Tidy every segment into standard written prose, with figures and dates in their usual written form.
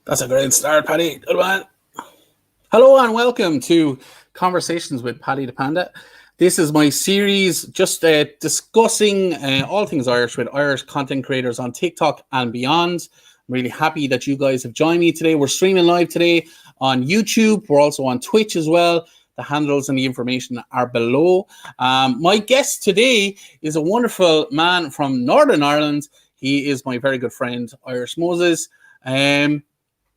That's a great start, Paddy. Good man. Hello and welcome to Conversations with Paddy the Panda. This is my series just discussing all things Irish with Irish content creators on TikTok and beyond. I'm really happy that you guys have joined me today. We're streaming live today on YouTube. We're also on Twitch as well. The handles and the information are below. My guest today is a wonderful man from Northern Ireland. He is my very good friend, Irish Moses.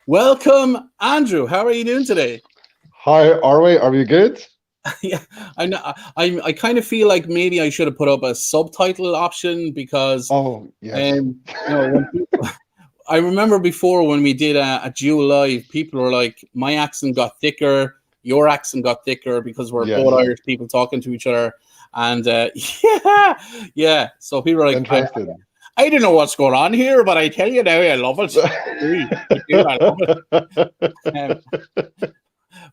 Welcome, Andrew. How are you doing today? Hi, are we? Are we good? Yeah, I know. I kind of feel like maybe I should have put up a subtitle option because, Oh, yes. I remember before when we did a dual live, people were like, "My accent got thicker, your accent got thicker because we're both Yes. Irish people talking to each other." And yeah. So people are like, Interesting. I don't know what's going on here, but I tell you now, I love it. I love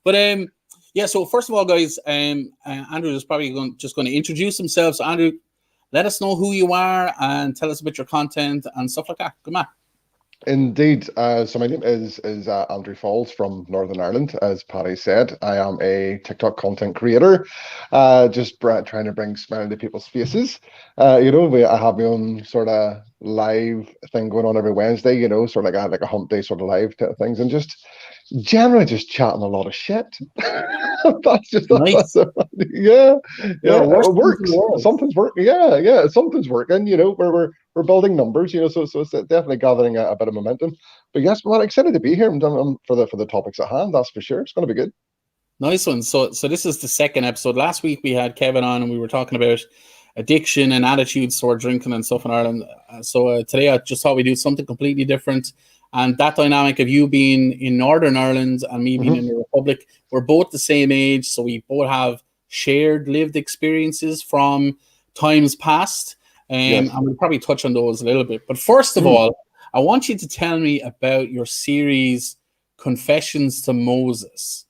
it. Yeah. So first of all, guys, Andrew is probably just going to introduce himself. So Andrew, let us know who you are and tell us about your content and stuff like that. Good man. Indeed. So my name is Andrew Falls from Northern Ireland. As Paddy said, I am a TikTok content creator, just trying to bring smile to people's faces. I have my own sort of live thing going on every Wednesday. Sort of like a hump day sort of live type of things, and just generally just chatting a lot of shit. Nice. Yeah, Yeah, it works. Something's working. Yeah, something's working. We're building numbers. So it's definitely gathering a bit of momentum. But yes, I'm excited to be here. I'm for the topics at hand. That's for sure. It's going to be good. Nice one. So this is the second episode. Last week we had Kevin on and we were talking about addiction and attitudes toward drinking and stuff in Ireland. So today I just thought we'd do something completely different. And that dynamic of you being in Northern Ireland and me being in the Republic, we're both the same age, so we both have shared lived experiences from times past. Yes. And we'll probably touch on those a little bit. But first of all, I want you to tell me about your series Confessions to Moses.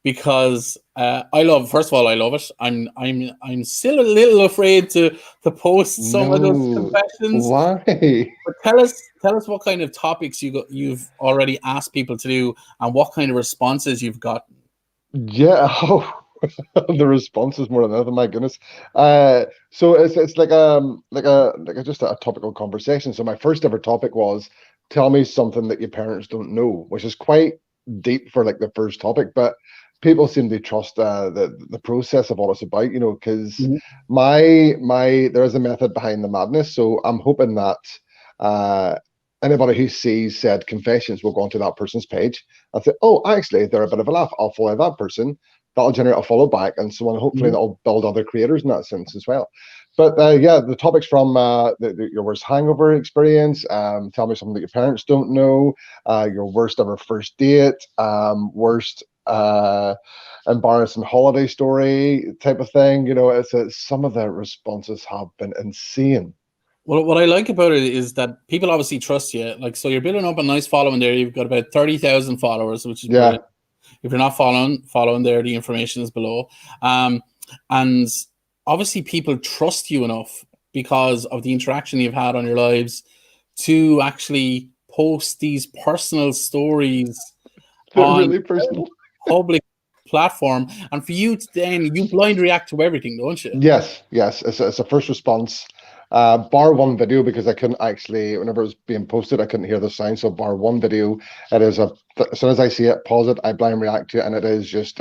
Because I love it. I'm still a little afraid to post some of those confessions. Why? But tell us what kind of topics you've already asked people to do and what kind of responses you've gotten. Yeah. The response is more than anything. My goodness. So it's like just a topical conversation. So my first ever topic was, tell me something that your parents don't know, which is quite deep for like the first topic, but people seem to trust the process of what it's about, because there is a method behind the madness. So I'm hoping that anybody who sees said confessions will go onto that person's page and say, oh, actually they're a bit of a laugh, I'll follow that person. That'll generate a follow back and so on. Hopefully that'll build other creators in that sense as well. But the topics from your worst hangover experience, tell me something that your parents don't know, your worst ever first date, worst embarrassing holiday story type of thing. It's some of the responses have been insane. Well, what I like about it is that people obviously trust you. Like, so you're building up a nice following there. You've got about 30,000 followers, which is brilliant. If you're not following there, the information is below. And obviously people trust you enough because of the interaction you've had on your lives to actually post these personal stories on really personal public platform. And for you to then, you blind react to everything, don't you? Yes. It's a first response. Bar one video, because I couldn't actually, whenever it was being posted, I couldn't hear the sound. So bar one video, it is as soon as I see it, pause it, I blind react to it, and it is just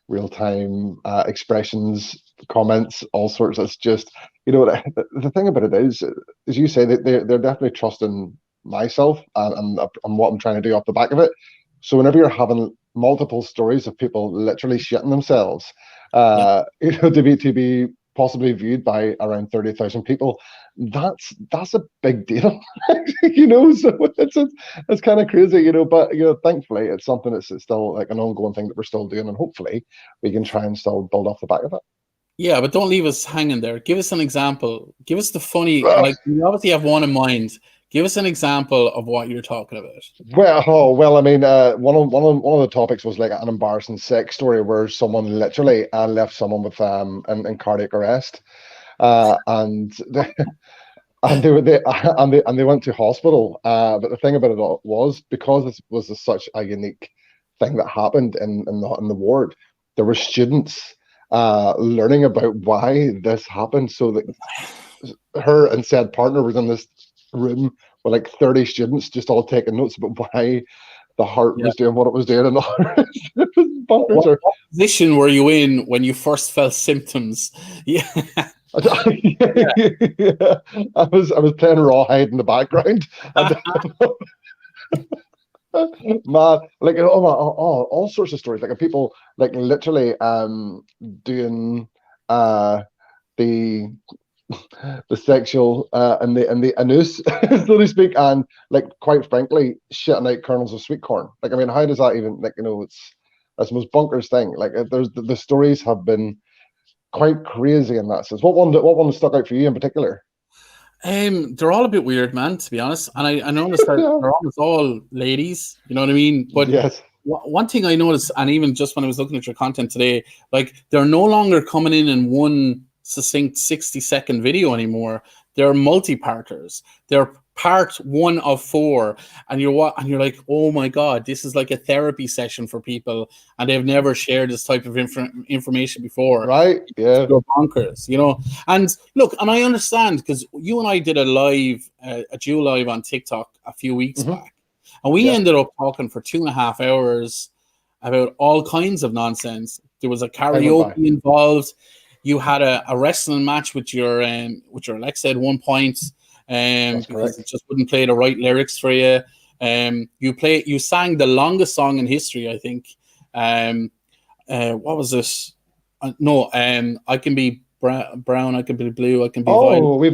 real time expressions, comments, all sorts. It's just, the thing about it is, as you say, that they're definitely trusting myself and what I'm trying to do off the back of it. So whenever you're having multiple stories of people literally shitting themselves, to be possibly viewed by around 30,000 people, that's a big deal. So it's kind of crazy, but thankfully it's something that's still like an ongoing thing that we're still doing, and hopefully we can try and still build off the back of it. Yeah, but don't leave us hanging there. Give us an example. Give us the funny, like you obviously have one in mind. Give us an example of what you're talking about. Well, I mean, one of the topics was like an embarrassing sex story where someone literally left someone with in cardiac arrest, and and they went to hospital. But the thing about it all was, because this was such a unique thing that happened in the ward, there were students learning about why this happened. So that her and said partner was in this room with like 30 students, just all taking notes about why the heart Yeah. was doing what it was doing, and all. It was bonkers. What position were you in when you first felt symptoms? Yeah. Yeah. I was playing rawhide in the background. And, man, like all sorts of stories, like people like literally doing the sexual and the anus, so to speak, and like quite frankly, shitting out kernels of sweet corn. Like, I mean, how does that even, like, that's the most bonkers thing. Like, there's the stories have been quite crazy in that sense. What one stuck out for you in particular? They're all a bit weird, man, to be honest. And I noticed that Yeah. they're almost all ladies, you know what I mean? But Yes. one thing I noticed, and even just when I was looking at your content today, like, they're no longer coming in one succinct 60-second video anymore. They're multi-parters. They're part 1 of 4, and you're like, oh my god, this is like a therapy session for people, and they've never shared this type of information before. Right. Yeah. You're bonkers, you know. And look, and I understand, because you and I did a dual live on TikTok a few weeks Hmm. back, and we Yeah. ended up talking for 2.5 hours about all kinds of nonsense. There was a I went by. karaoke involved. You had a wrestling match with your Alexa at one point, That's because correct. it just wouldn't play the right lyrics for you. You sang the longest song in history, I think. What was this? No, I can be brown, I can be blue, I can be violet. Oh, we've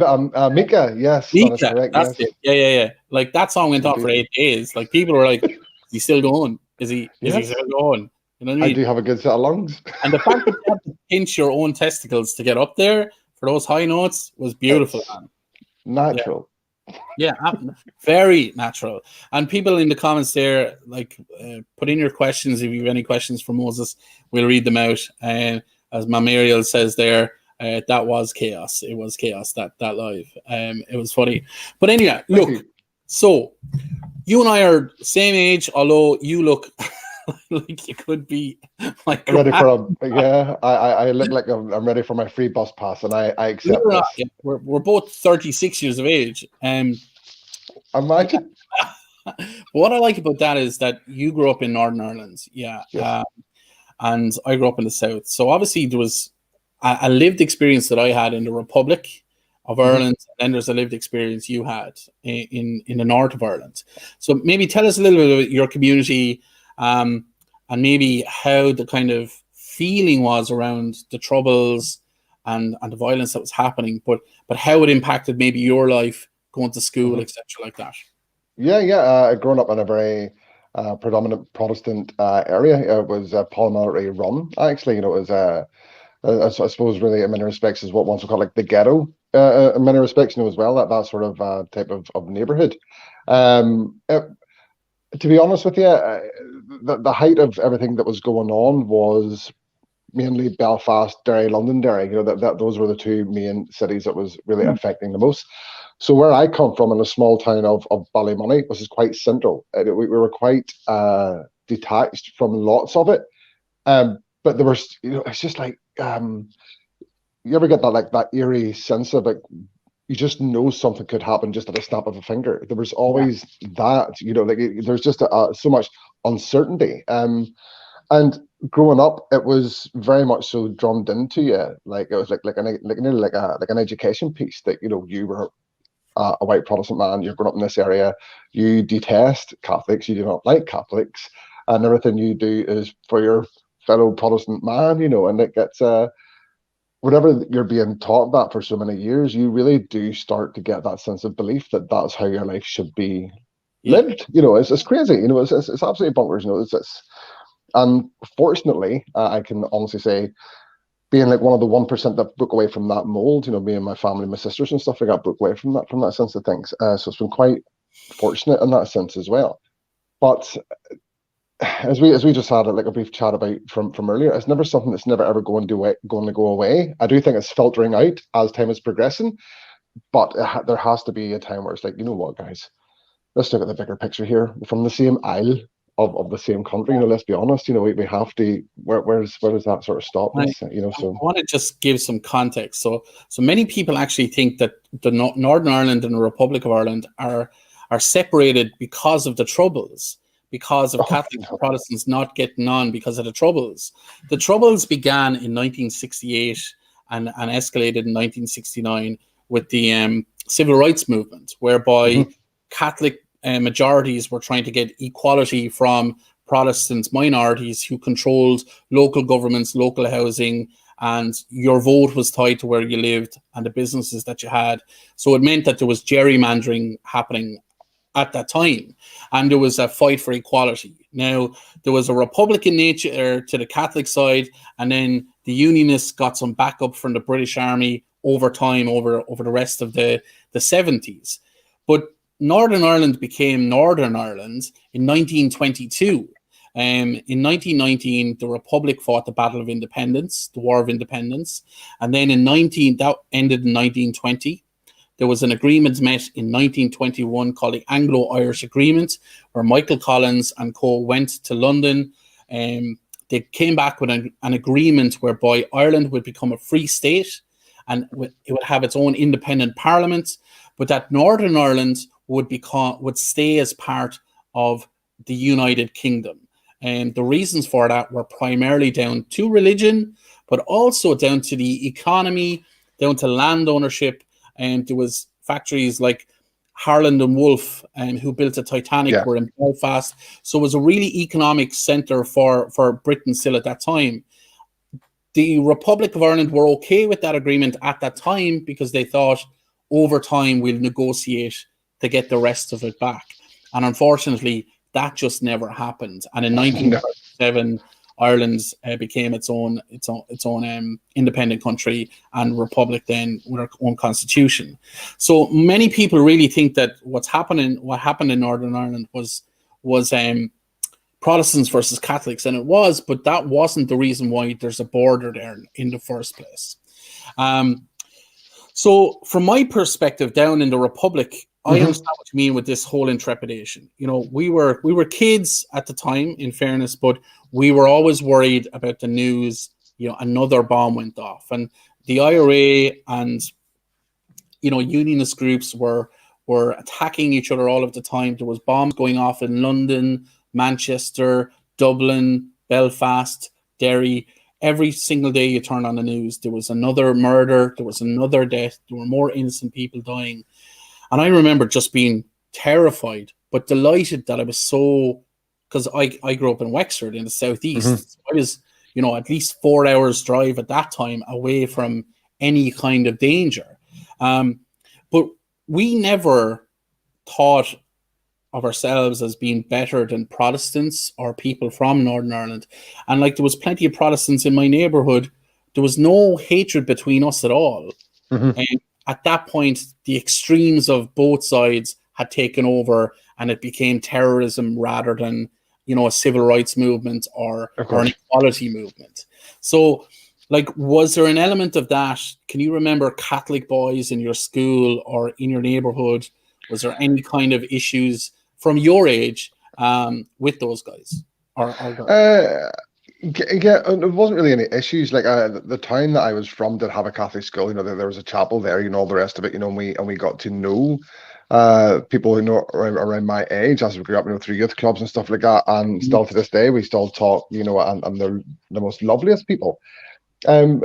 Mika. Yes, that is Mika, correct. that's Yes, it. Yeah. Like, that song went on for indeed. 8 days. Like, people were like, "Is he still going? Is he Yes, still going?" You know what I I mean? do have a good set of lungs. And the fact that you had to pinch your own testicles to get up there for those high notes was beautiful, It's man. Yeah, natural. yeah, very natural. And people in the comments there, like, put in your questions if you have any questions for Moses. We'll read them out. And as Mamariel says there, that was chaos. It was chaos, that live. It was funny. But anyway, Thank look. you. So you and I are same age, although you look like you could be my I'm ready for grand. yeah. I look like I'm ready for my free bus pass, and I Believe it accept or not, this. yeah, we're both 36 years of age. Imagine. What I like about that is that you grew up in Northern Ireland, yeah, Yes. and I grew up in the South. So obviously there was a lived experience that I had in the Republic of Hmm. Ireland, and then there's a lived experience you had in the north of Ireland. So maybe tell us a little bit about your community, and maybe how the kind of feeling was around the troubles and the violence that was happening, but how it impacted maybe your life going to school, Hmm. etc., like that. Yeah. I grown up in a very predominant Protestant area. It was parliamentary run. Actually, it was I suppose really in many respects is what once we call like the ghetto. In many respects, as well, that sort of type of neighborhood. Um, uh, to be honest with you, the height of everything that was going on was mainly Belfast, Derry, Londonderry. That those were the two main cities that was really Mm. affecting the most. So where I come from, in a small town of Ballymoney, which is quite central, we were quite detached from lots of it. But there was, it's just like, you ever get that, like that eerie sense of like, you just know something could happen just at a snap of a finger. There was Yeah. always that, like there's just so much uncertainty. And growing up, it was very much so drummed into you. Like it was nearly like an education piece that you were a white Protestant man. You're growing up in this area. You detest Catholics. You do not like Catholics, and everything you do is for your fellow Protestant man. And it gets whatever you're being taught that for so many years, you really do start to get that sense of belief that that's how your life should be Yeah. lived. It's crazy. It's absolutely bonkers. It's and fortunately, I can honestly say, being like one of the 1% that broke away from that mold, me and my family, my sisters and stuff, I got broke away from that sense of things. So it's been quite fortunate in that sense as well. But as we just had like a brief chat about from earlier, it's never something that's never ever going to go away. I do think it's filtering out as time is progressing, but there has to be a time where it's like, you know what, guys, let's look at the bigger picture here. From the same aisle of the same country, let's be honest, we have to, where does that sort of stop I, this, I so. want to just give some context. So many people actually think that the Northern Ireland and the Republic of Ireland are separated because of the Troubles, because of Oh, Catholics and no. Protestants not getting on because of the Troubles. The Troubles began in 1968 and escalated in 1969 with the Civil Rights Movement, whereby Mhm. Catholic majorities were trying to get equality from Protestant minorities who controlled local governments, local housing, and your vote was tied to where you lived and the businesses that you had. So it meant that there was gerrymandering happening at that time, and there was a fight for equality. Now, there was a Republican nature to the Catholic side, and then the Unionists got some backup from the British Army over time, over the rest of the 70s. But Northern Ireland became Northern Ireland in 1922. In 1919, the Republic fought the Battle of Independence, the War of Independence, and then that ended in 1920. There was an agreement met in 1921 called the Anglo-Irish Agreement, where Michael Collins and co went to London. They came back with an agreement whereby Ireland would become a free state and it would have its own independent parliament, but that Northern Ireland would stay as part of the United Kingdom. And the reasons for that were primarily down to religion, but also down to the economy, down to land ownership. And there was factories like Harland and Wolff, who built the Titanic, Yeah. were in Belfast. So it was a really economic centre for Britain still at that time. The Republic of Ireland were okay with that agreement at that time because they thought over time we'll negotiate to get the rest of it back. And unfortunately, that just never happened. And in No. 1947, Ireland became its own independent country and republic then with our own constitution. So many people really think that what happened in Northern Ireland was Protestants versus Catholics, and it was, but that wasn't the reason why there's a border there in the first place. So from my perspective, down in the Republic, I understand what you mean with this whole intrepidation. We were kids at the time, in fairness, but we were always worried about the news. Another bomb went off, and the IRA and unionist groups were attacking each other all of the time. There was bombs going off in London, Manchester, Dublin, Belfast, Derry. Every single day you turn on the news, there was another murder, there was another death, there were more innocent people dying. And I remember just being terrified, but delighted that I was because I grew up in Wexford in the southeast. So I was, at least 4 hours drive at that time away from any kind of danger. But we never thought of ourselves as being better than Protestants or people from Northern Ireland. And there was plenty of Protestants in my neighborhood. There was no hatred between us at all. And at that point, the extremes of both sides had taken over and it became terrorism rather than, a civil rights movement or an equality movement. So, was there an element of that? Can you remember Catholic boys in your school or in your neighborhood? Was there any kind of issues from your age with those guys? Yeah, there wasn't really any issues. The town that I was from did have a Catholic school. There was a chapel there. All the rest of it. And we got to know people around my age as we grew up. Through youth clubs and stuff like that. And still to this day, we still talk. And they're the most loveliest people. But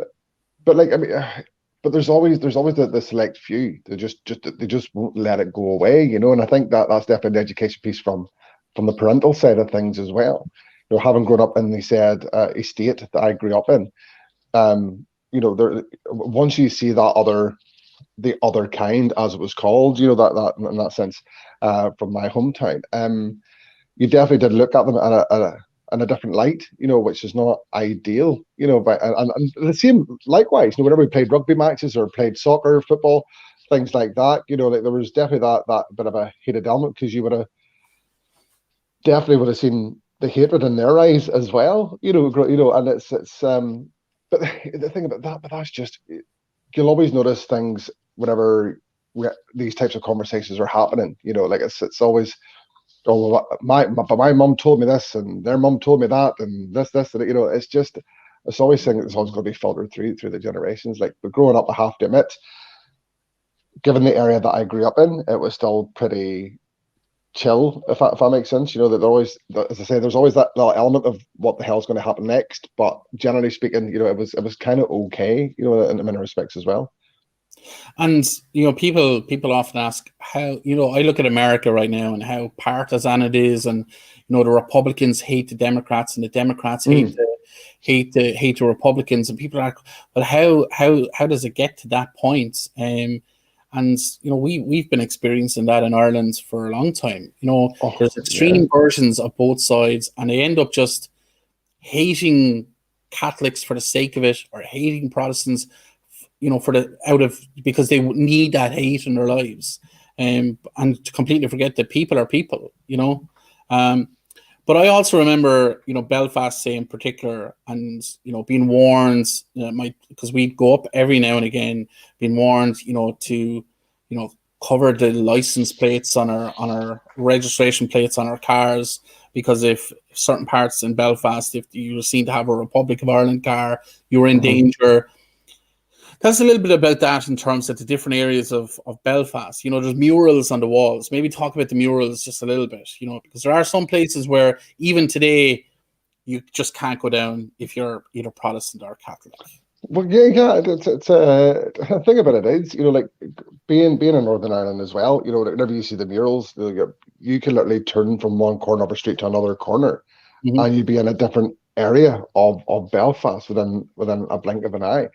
but there's always the select few. They just won't let it go away. And I think that's definitely the education piece from the parental side of things as well. Having grown up in the said estate that I grew up in, there once you see the other kind, as it was called, that in that sense, from my hometown, you definitely did look at them in a different light, which is not ideal, but and the same likewise, whenever we played rugby matches or played soccer, football, things like that, there was definitely that bit of a hated element because you definitely would have seen the hatred in their eyes as well, and it's but the thing about that, but that's just, you'll always notice things whenever these types of conversations are happening. Like it's always, oh, well, but my mum told me this, and their mum told me that, and this, and, it's always saying it's always going to be filtered through the generations. Like, but growing up, I have to admit, given the area that I grew up in, it was still pretty chill, if that makes sense. That there always, as I say, there's always that little element of what the hell's going to happen next. But generally speaking, it was kind of okay, in many respects as well. And people often ask how, I look at America right now and how partisan it is, and the Republicans hate the Democrats and the Democrats hate the Republicans, and people are, but how does it get to that point? And we've been experiencing that in Ireland for a long time. There's extreme versions of both sides, and they end up just hating Catholics for the sake of it, or hating Protestants, because they need that hate in their lives, and to completely forget that people are people. But I also remember, Belfast, say in particular, and being warned, because we'd go up every now and again, being warned, to cover the license plates on our registration plates on our cars, because if certain parts in Belfast, if you were seen to have a Republic of Ireland car, you were in danger. That's a little bit about that in terms of the different areas of Belfast. There's murals on the walls. Maybe talk about the murals just a little bit, because there are some places where even today you just can't go down if you're either Protestant or Catholic. Well, yeah. It's the thing about it is, like being in Northern Ireland as well. Whenever you see the murals, you can literally turn from one corner of a street to another corner, and you'd be in a different area of Belfast within a blink of an eye.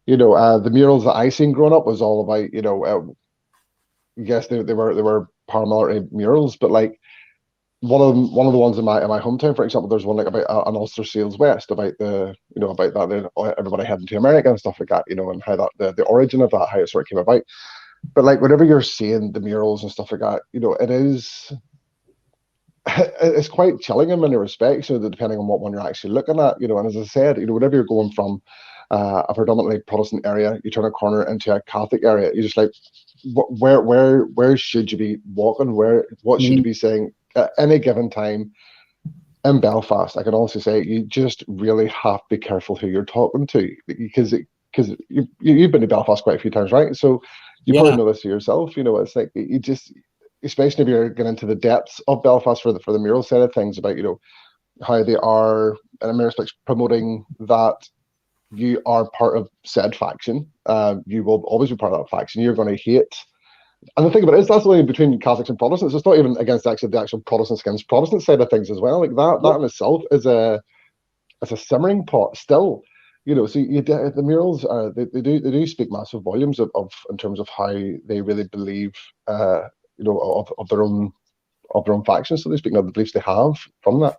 The murals that I seen growing up was all about, yes, they were paramilitary murals, but like one of the ones in my hometown, for example, there's one like about an Ulster Seals West, about about that, everybody heading to America and stuff like that, and how that the origin of that, how it sort of came about. But like whenever you're seeing the murals and stuff like that, it's quite chilling in many respects, depending on what one you're actually looking at, and as I said, whenever you're going from a predominantly Protestant area, you turn a corner into a Catholic area, you're just like, where should you be walking? What should you be saying at any given time in Belfast? I can also say you just really have to be careful who you're talking to, because you've been to Belfast quite a few times, right? So you probably know this for yourself. It's like you just, especially if you're getting into the depths of Belfast for the mural side of things, about how they are in many respects promoting that you are part of said faction. You will always be part of that faction. You're going to hate. And the thing about it is, that's only between Catholics and Protestants. It's not even against the actual Protestants against Protestant side of things as well. Like that in itself is a simmering pot still. So the murals they do speak massive volumes of in terms of how they really believe of their own factions, so they speak of the beliefs they have from that.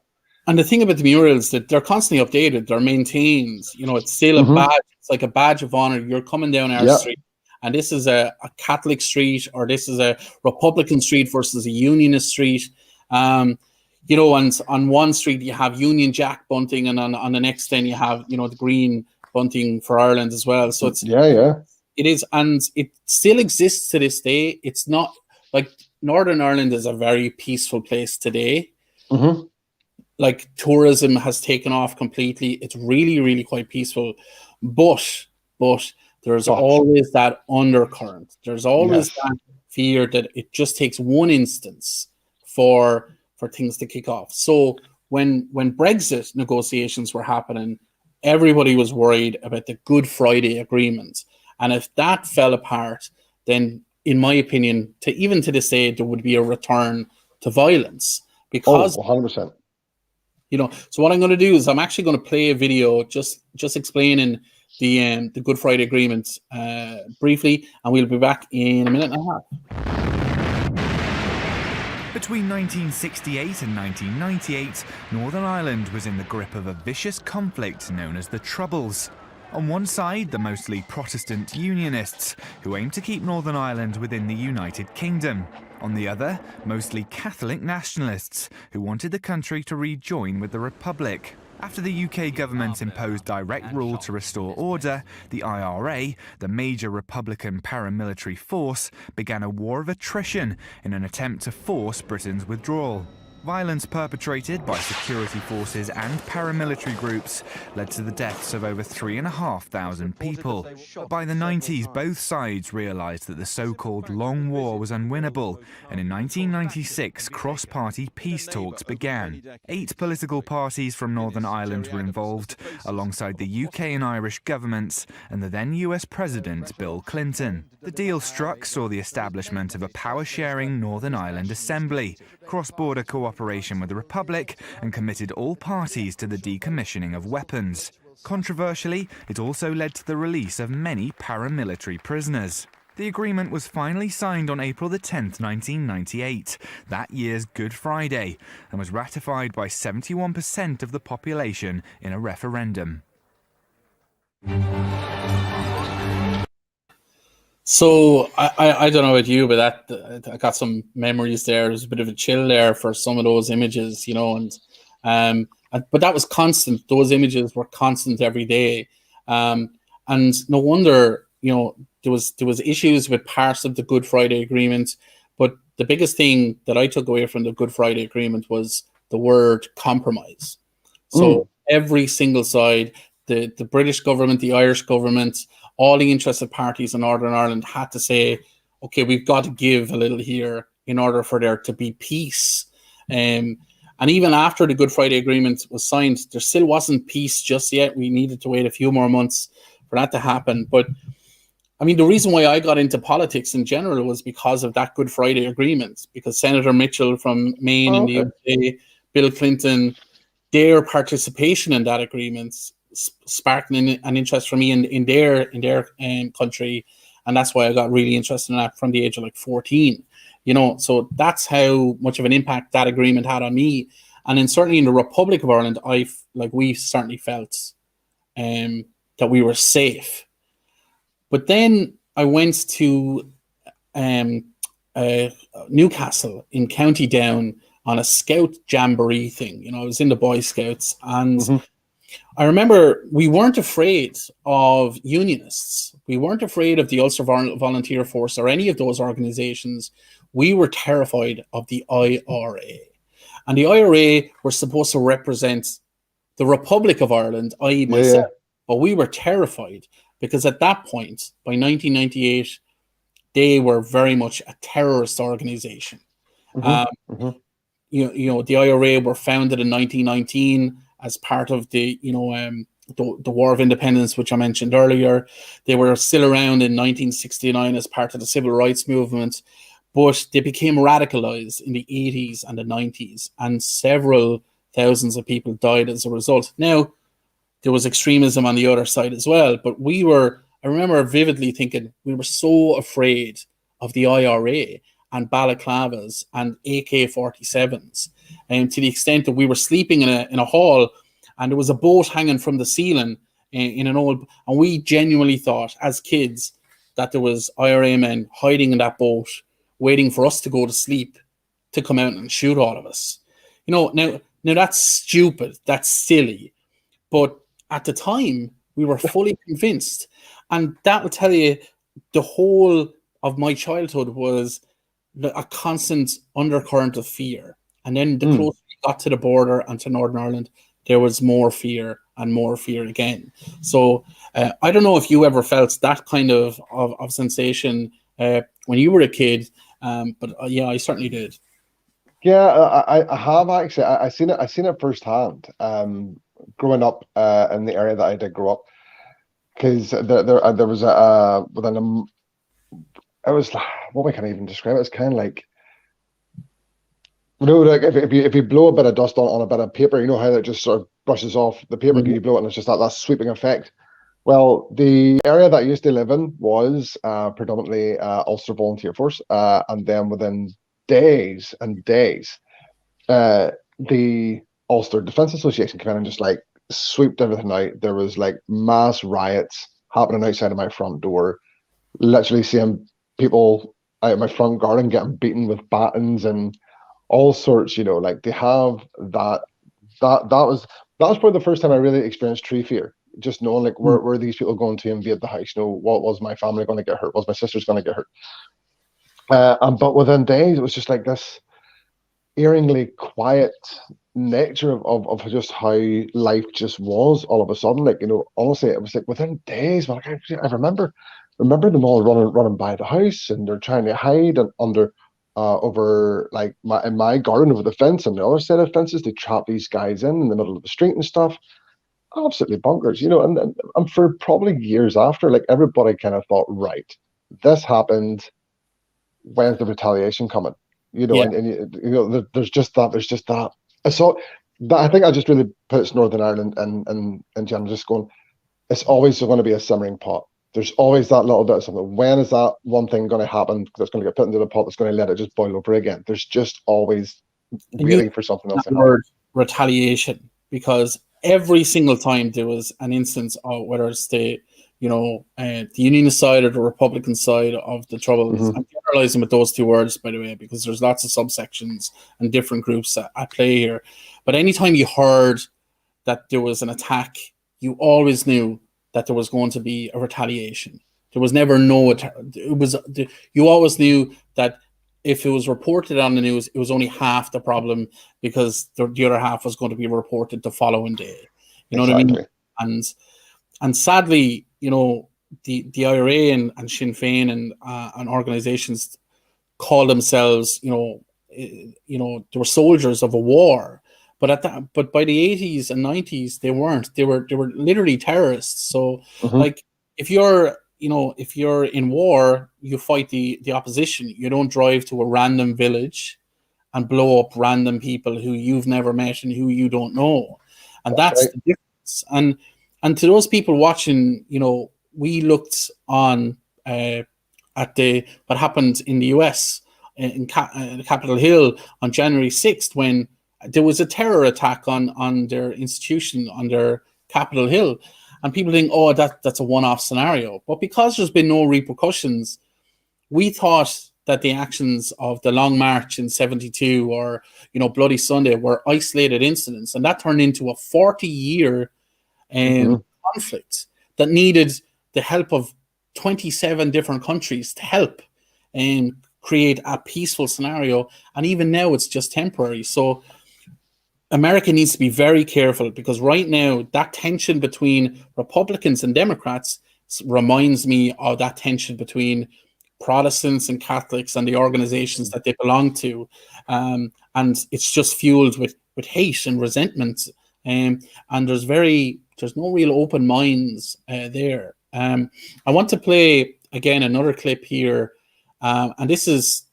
And the thing about the murals, that they're constantly updated, they're maintained. It's still a badge. It's like a badge of honor. You're coming down our street, and this is a Catholic street, or this is a Republican street versus a Unionist street. And on one street you have Union Jack bunting, and on the next then you have the green bunting for Ireland as well. So it's it is, and it still exists to this day. It's not like Northern Ireland is a very peaceful place today. Like tourism has taken off completely. It's really, really quite peaceful, but there's always that undercurrent. There's always that fear that it just takes one instance for things to kick off. So when Brexit negotiations were happening, everybody was worried about the Good Friday Agreement, and if that fell apart, then in my opinion, even to this day, there would be a return to violence, because 100%. So what I'm going to do is I'm actually going to play a video just explaining the Good Friday Agreement briefly, and we'll be back in a minute and a half. Between 1968 and 1998, Northern Ireland was in the grip of a vicious conflict known as the Troubles. On one side, the mostly Protestant Unionists, who aimed to keep Northern Ireland within the United Kingdom. On the other, mostly Catholic nationalists, who wanted the country to rejoin with the Republic. After the UK government imposed direct rule to restore order, the IRA, the major Republican paramilitary force, began a war of attrition in an attempt to force Britain's withdrawal. Violence perpetrated by security forces and paramilitary groups led to the deaths of over 3,500 people. But by the 90s, both sides realised that the so-called Long War was unwinnable, and in 1996, cross-party peace talks began. 8 political parties from Northern Ireland were involved, alongside the UK and Irish governments and the then US President Bill Clinton. The deal struck saw the establishment of a power-sharing Northern Ireland Assembly, cross-border cooperation with the Republic, and committed all parties to the decommissioning of weapons. Controversially, it also led to the release of many paramilitary prisoners. The agreement was finally signed on April 10, 1998, that year's Good Friday, and was ratified by 71% of the population in a referendum. So I don't know about you, but that I got some memories there. There's a bit of a chill there for some of those images, you know, and but that was constant. Those images were constant every day, and no wonder, you know, there was issues with parts of the Good Friday Agreement, but the biggest thing that I took away from the Good Friday Agreement was the word compromise. So every single side, the British government, the Irish government, all the interested parties in Northern Ireland had to say, okay, we've got to give a little here in order for there to be peace. And even after the Good Friday Agreement was signed, there still wasn't peace just yet. We needed to wait a few more months for that to happen. But I mean, the reason why I got into politics in general was because of that Good Friday Agreement, because Senator Mitchell from Maine in the UK, Bill Clinton, their participation in that agreement sparked an interest for me in their country, and that's why I got really interested in that from the age of like 14. You know, so that's how much of an impact that agreement had on me. And then certainly in the Republic of Ireland, we certainly felt that we were safe. But then I went to Newcastle in County Down on a Scout Jamboree thing. You know, I was in the Boy Scouts, and I remember we weren't afraid of unionists. We weren't afraid of the Ulster Volunteer Force or any of those organizations. We were terrified of the IRA. And the IRA were supposed to represent the Republic of Ireland, i.e. myself. But we were terrified because at that point, by 1998, they were very much a terrorist organization. You know, the IRA were founded in 1919 as part of the War of Independence, which I mentioned earlier. They were still around in 1969 as part of the Civil Rights Movement, but they became radicalized in the 80s and the 90s, and several thousands of people died as a result. Now, there was extremism on the other side as well, but I remember vividly thinking we were so afraid of the IRA and balaclavas and AK-47s, and to the extent that we were sleeping in a hall, and there was a boat hanging from the ceiling in an old, and we genuinely thought as kids that there was IRA men hiding in that boat, waiting for us to go to sleep to come out and shoot all of us. You know, now that's stupid, that's silly, but at the time we were fully convinced, and that will tell you the whole of my childhood was a constant undercurrent of fear. And then the closer we got to the border and to Northern Ireland, there was more fear and more fear again. So I don't know if you ever felt that kind of sensation when you were a kid, but yeah, I certainly did. Yeah, I have actually. I seen it firsthand. Growing up in the area that I did grow up, because there was it was like, what we can even describe it. It's kind of like, you know, like if you blow a bit of dust on a bit of paper, you know how that just sort of brushes off the paper, you blow it and it's just that sweeping effect. Well, the area that I used to live in was predominantly Ulster Volunteer Force, and then within days and days, the Ulster Defence Association came in and just like swept everything out. There was like mass riots happening outside of my front door, literally seeing people out of my front garden getting beaten with batons and all sorts, you know, like they have that was that was probably the first time I really experienced true fear. Just knowing, like, were these people going to invade the house? You know, what was my family going to get hurt? Was my sister's going to get hurt? But within days, it was just like this eerily quiet nature of just how life just was all of a sudden. Like, you know, honestly, it was like within days, man, I remember them all running by the house, and they're trying to hide and under over like in my garden over the fence, and the other set of fences they trap these guys in the middle of the street and stuff. Absolutely bonkers, you know. And for probably years after, like, everybody kind of thought, right, this happened, when's the retaliation coming? You know, Yeah. you know, there's just that. So that, I think I just really puts Northern Ireland and general, just going, it's always going to be a simmering pot. There's always that little bit of something. When is that one thing going to happen that's going to get put into the pot that's going to let it just boil over again? There's just always waiting for something else to happen. Word retaliation, because every single time there was an instance of, whether it's the Unionist side or the Republican side of the Troubles. I'm generalizing with those two words, by the way, because there's lots of subsections and different groups at play here. But anytime you heard that there was an attack, you always knew that there was going to be a retaliation. There was never you always knew that if it was reported on the news, it was only half the problem, because the other half was going to be reported the following day. You know what I mean? And sadly, you know, the IRA and Sinn Féin and organizations call themselves, they were soldiers of a war. But by the 80s and 90s, they weren't. They were literally terrorists. So, like, if you're in war, you fight the opposition. You don't drive to a random village and blow up random people who you've never met and who you don't know. And that's right. The difference. And to those people watching, you know, we looked on at what happened in the US in Capitol Hill on January 6th, when there was a terror attack on their institution, on their Capitol Hill. And people think, oh, that's a one-off scenario. But because there's been no repercussions, we thought that the actions of the Long March in 72 or, you know, Bloody Sunday were isolated incidents. And that turned into a 40-year conflict that needed the help of 27 different countries to help and create a peaceful scenario. And even now, it's just temporary. So America needs to be very careful, because right now, that tension between Republicans and Democrats reminds me of that tension between Protestants and Catholics and the organizations that they belong to. And it's just fueled with hate and resentment. And there's no real open minds there. I want to play, again, another clip here. And this is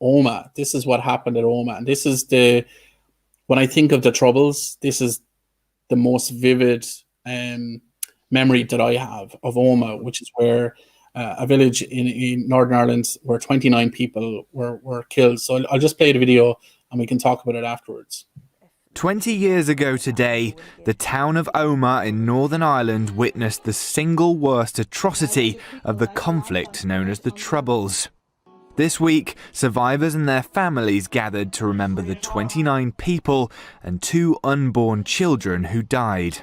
Omagh. This is what happened at Omagh. And this is when I think of the Troubles, this is the most vivid memory that I have of Omagh, which is where a village in Northern Ireland where 29 people were killed. So I'll just play the video and we can talk about it afterwards. 20 years ago today, the town of Omagh in Northern Ireland witnessed the single worst atrocity of the conflict known as the Troubles. This week, survivors and their families gathered to remember the 29 people and 2 unborn children who died.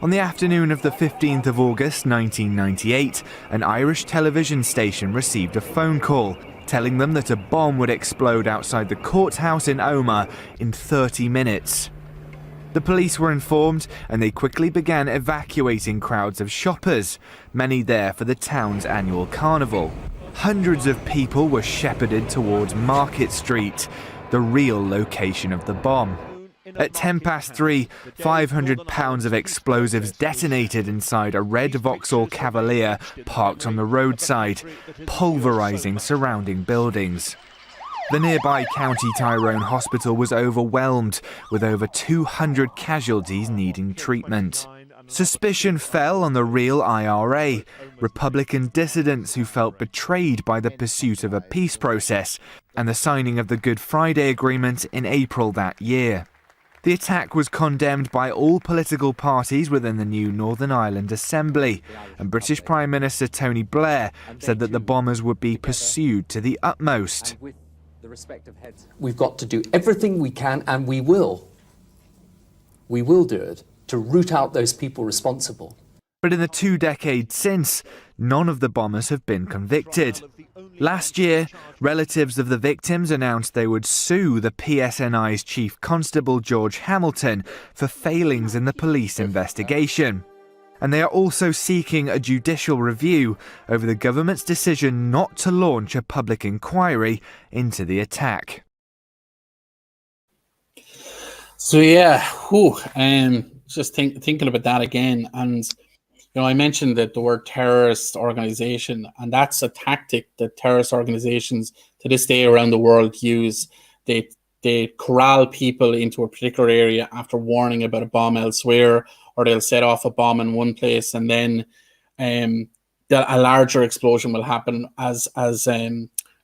On the afternoon of the 15th of August 1998, an Irish television station received a phone call telling them that a bomb would explode outside the courthouse in Omagh in 30 minutes. The police were informed, and they quickly began evacuating crowds of shoppers, many there for the town's annual carnival. Hundreds of people were shepherded towards Market Street, the real location of the bomb. At 3:10, 500 pounds of explosives detonated inside a red Vauxhall Cavalier parked on the roadside, pulverising surrounding buildings. The nearby County Tyrone Hospital was overwhelmed, with over 200 casualties needing treatment. Suspicion fell on the real IRA, Republican dissidents who felt betrayed by the pursuit of a peace process and the signing of the Good Friday Agreement in April that year. The attack was condemned by all political parties within the new Northern Ireland Assembly, and British Prime Minister Tony Blair said that the bombers would be pursued to the utmost. We've got to do everything we can, and we will, we will do it to root out those people responsible. But in the 2 decades since, none of the bombers have been convicted. Last year, relatives of the victims announced they would sue the PSNI's Chief Constable George Hamilton for failings in the police investigation. And they are also seeking a judicial review over the government's decision not to launch a public inquiry into the attack. So yeah, just thinking about that again, and I mentioned that the word terrorist organization, and that's a tactic that terrorist organizations to this day around the world use. They corral people into a particular area after warning about a bomb elsewhere, or they'll set off a bomb in one place, and then a larger explosion will happen as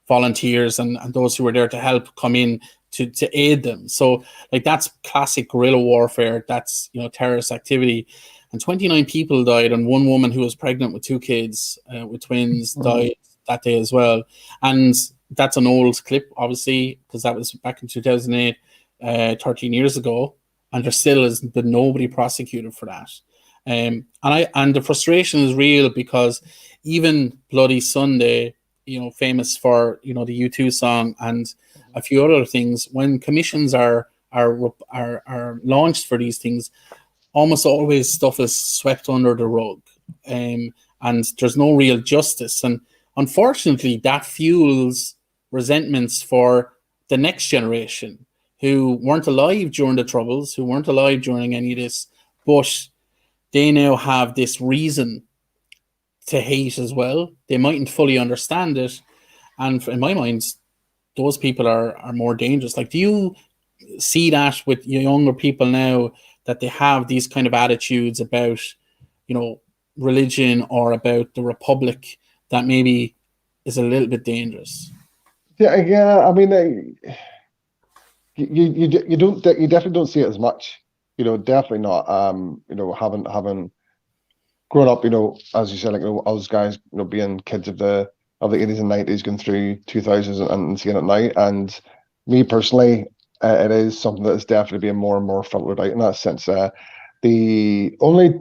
volunteers and those who were there to help come in to aid them. So like that's classic guerrilla warfare. That's terrorist activity. And 29 people died, and one woman who was pregnant with 2 kids, with twins, died that day as well. And that's an old clip, obviously, because that was back in 2008, 13 years ago, and there still has been nobody prosecuted for that. And the frustration is real, because even Bloody Sunday, famous for the U2 song and a few other things, when commissions are launched for these things, almost always stuff is swept under the rug, and there's no real justice. And unfortunately, that fuels resentments for the next generation who weren't alive during the Troubles, who weren't alive during any of this, but they now have this reason to hate as well. They mightn't fully understand it. And in my mind, those people are more dangerous. Like, do you see that with younger people now, that they have these kind of attitudes about, religion or about the Republic that maybe is a little bit dangerous? Yeah. I mean, you definitely don't see it as much. Definitely not. Having grown up, as you said, like us guys, being kids of the 80s and 90s, going through 2000s and seeing it now. And me personally, it is something that is definitely being more and more filtered out in that sense. The only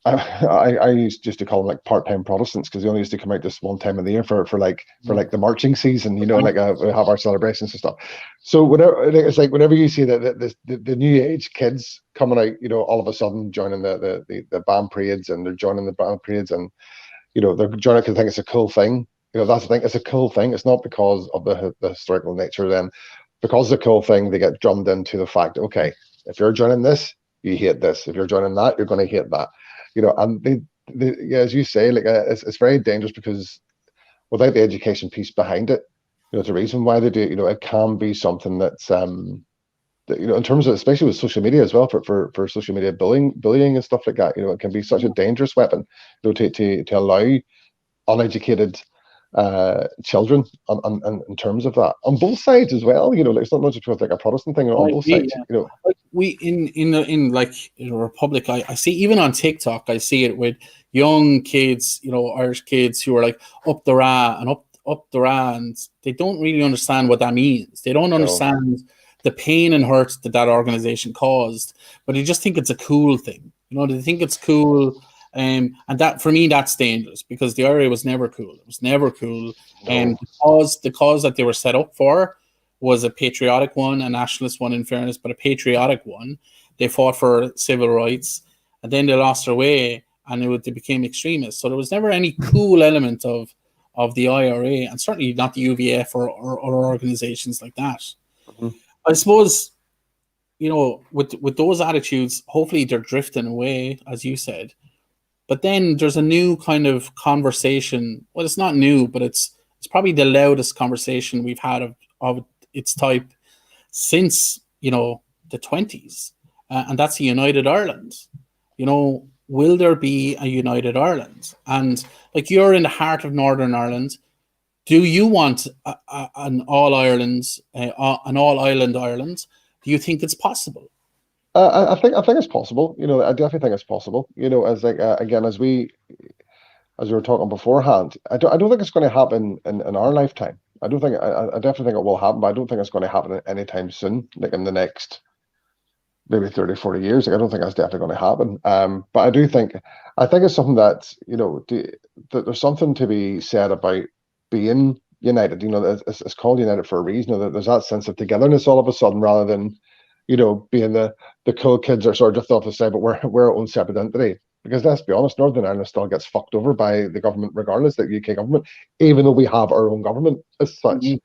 I used just to call them like part-time Protestants, because they only used to come out this one time of the year for the marching season, we have our celebrations and stuff. So whenever you see that the new age kids coming out, all of a sudden joining the band parades, and they're joining the band parades, and they're joining because they think it's a cool thing. That's the thing. It's a cool thing. It's not because of the historical nature. Then, because it's a cool thing, they get drummed into the fact, okay, if you're joining this, you hate this. If you're joining that, you're going to hate that. And as you say, it's very dangerous, because without the education piece behind it, the reason why they do it, it can be something that's in terms of, especially with social media as well, for social media bullying and stuff like that, it can be such a dangerous weapon, to allow uneducated children in terms of that, on both sides as well. It's not just with a Protestant thing, on both sides. Like we in the Republic, I see, even on TikTok, I see it with young kids, Irish kids who are like up the ra, and they don't really understand what that means. They don't understand the pain and hurt that organization caused, but they just think it's a cool thing. They think it's cool. And that, for me, that's dangerous, because the IRA was never cool. It was never cool. And the cause that they were set up for was a patriotic one, a nationalist one, in fairness, but a patriotic one. They fought for civil rights, and then they lost their way, and they became extremists. So there was never any cool element of the IRA, and certainly not the UVF or other organizations like that. Mm-hmm. I suppose, with those attitudes, hopefully they're drifting away, as you said. But then there's a new kind of conversation. Well, it's not new, but it's probably the loudest conversation we've had of its type since, the 20s. And that's a united Ireland. Will there be a united Ireland? And like, you're in the heart of Northern Ireland. Do you want an all-Ireland, an all-island Ireland? Do you think it's possible? I think it's possible. I definitely think it's possible. As again, as we were talking beforehand, I don't think it's going to happen in our lifetime. I definitely think it will happen, but I don't think it's going to happen anytime soon, like in the next maybe 30, 40 years. Like, I don't think that's definitely going to happen. But I think it's something that, that there's something to be said about being united. It's called united for a reason. That there's that sense of togetherness all of a sudden, rather than, being the cool kids are sort of just off the side, but we're our own separate entity. Because let's be honest, Northern Ireland still gets fucked over by the government, regardless, the UK government, even though we have our own government as such. Mhm.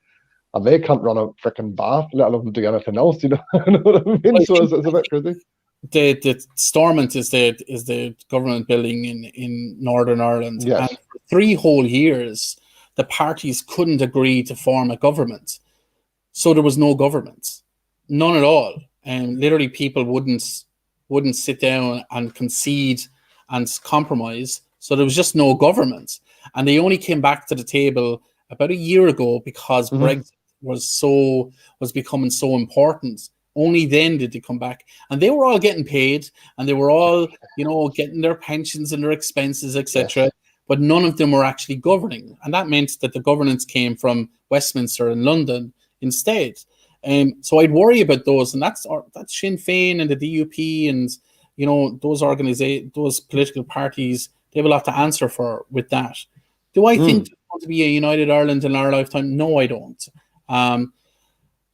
And they can't run a freaking bath, let alone do anything else. You know what I mean? So it's a bit crazy. The Stormont is the government building in Northern Ireland, Yes. and for 3 whole years, the parties couldn't agree to form a government, so there was no government, none at all, and literally people wouldn't sit down and concede and compromise, so there was just no government, and they only came back to the table about a year ago because Brexit was becoming so important. Only then did they come back, and they were all getting paid, and they were all, getting their pensions and their expenses, etc. Yes. But none of them were actually governing, and that meant that the governance came from Westminster and London instead. So I'd worry about those, and that's Sinn Féin and the DUP, and those political parties. They have a lot to answer for with that. Do I think there's going to be a united Ireland in our lifetime? No, I don't.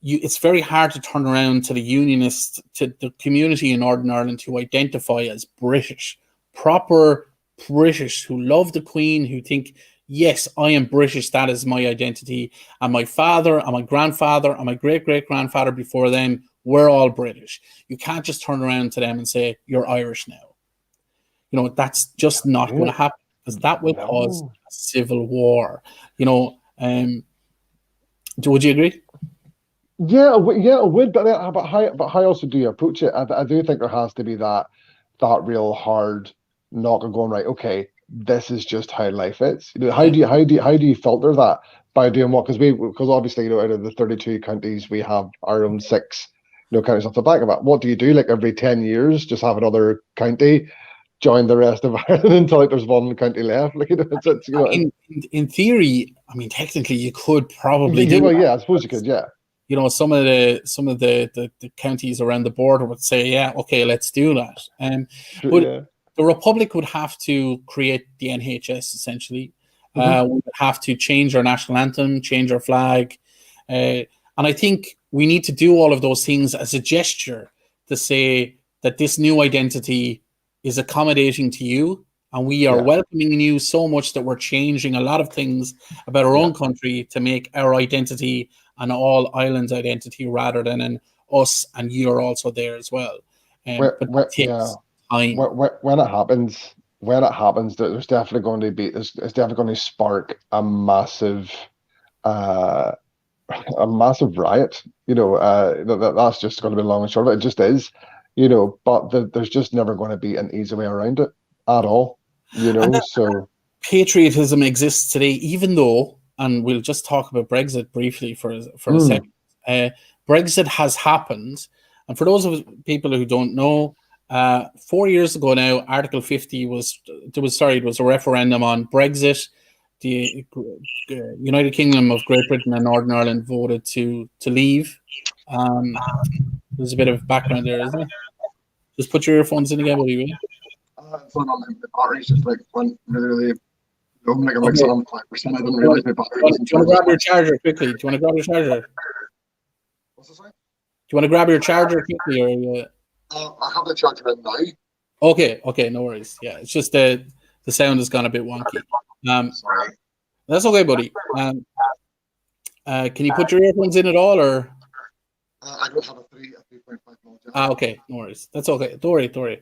It's very hard to turn around to the unionists, to the community in Northern Ireland who identify as British, proper British, who love the Queen, who think, yes, I am British, that is my identity, and my father and my grandfather and my great-great-grandfather before them, we're all British. You can't just turn around to them and say, you're Irish now. That's just not going to happen, because that will cause a civil war. Would you agree? Yeah, it would. But how else do you approach it? I do think there has to be that real hard knock of going, right, okay, this is just how life is. How do you filter that by doing what? Because obviously, out of the 32 counties, we have our own 6 counties off the back of it. What do you do? Like every 10 years, just have another county join the rest of Ireland until there's one county left. In theory, technically, you could probably do. Well, yeah, I suppose you could. Yeah. Some of the counties around the border would say, yeah, okay, let's do that. But the Republic would have to create the NHS, essentially. We would have to change our national anthem, change our flag. And I think we need to do all of those things as a gesture to say that this new identity is accommodating to you, and we are welcoming you so much that we're changing a lot of things about our own country to make our identity an all Ireland's identity, rather than an us and you're also there as well. But it takes time. When it happens, there's definitely going to be it's definitely going to spark a massive riot. That's just going to be long and short of it. It just is. But there's just never going to be an easy way around it at all. So patriotism exists today, even though. And we'll just talk about Brexit briefly for a second. Brexit has happened. And for those of people who don't know, 4 years ago now, Article 50 was a referendum on Brexit. The United Kingdom of Great Britain and Northern Ireland voted to leave. There's a bit of background there, isn't it? Just put your earphones in again, will you? The battery's just went really I'm like 5%. I didn't realize my battery wasn't. Do you want to grab your charger quickly? Do you want to grab your charger? What's this like? Do you want to grab your charger quickly, or I have the charger in now. Okay, no worries. Yeah, it's just the sound has gone a bit wonky. Sorry. That's okay, buddy. Can you put your earphones in at all, or? I don't have a 3.5 volt. Okay, no worries. That's okay. Don't worry.